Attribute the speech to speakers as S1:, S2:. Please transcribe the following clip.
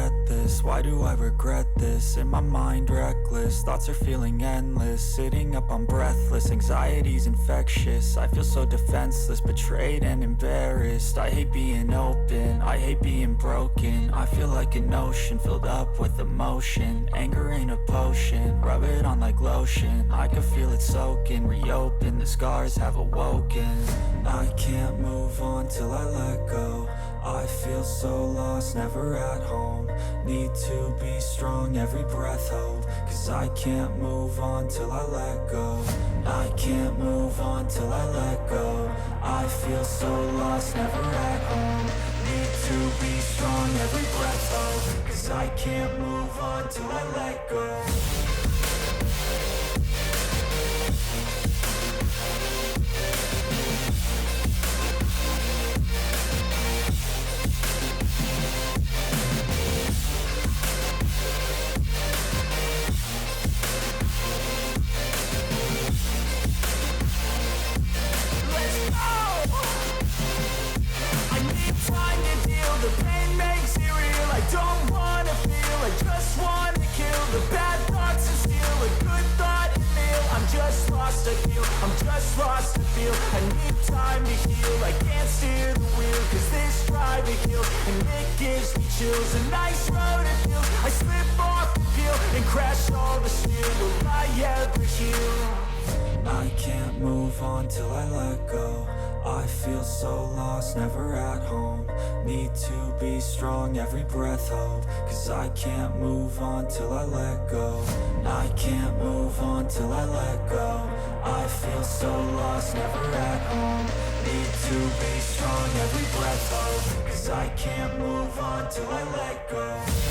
S1: get this? Why do I regret this? In my mind reckless, thoughts are feeling endless. Sitting up, I'm breathless, anxiety's infectious. I feel so defenseless, betrayed and embarrassed. I hate being open, I hate being broken. I feel like an ocean filled up with emotion. Anger ain't a potion, rub it on like lotion. I can feel it soaking, reopen, the scars have awoken. I can't move on till I let go. I feel so lost, never at home. Need to be strong, every breath hope. Cause I can't move on till I let go. I can't move on till I let go. I feel so lost, never at home. Need to be strong, every breath hope. Cause I can't move on till I let go. The pain makes it real. I don't wanna feel, I just wanna kill the bad thoughts and steal a good thought and feel. I'm just lost, I feel, I'm just lost, I feel. I need time to heal, I can't steer the wheel. Cause this drive it kills, and it gives me chills. A nice road it feels, I slip off the peel and crash all the steel. Will I ever heal? I can't move on till I let go. I feel so lost, never at home. Need to be strong, every breath hope. Cause I can't move on till I let go. I can't move on till I let go. I feel so lost, never at home. Need to be strong, every breath hope. Cause I can't move on till I let go.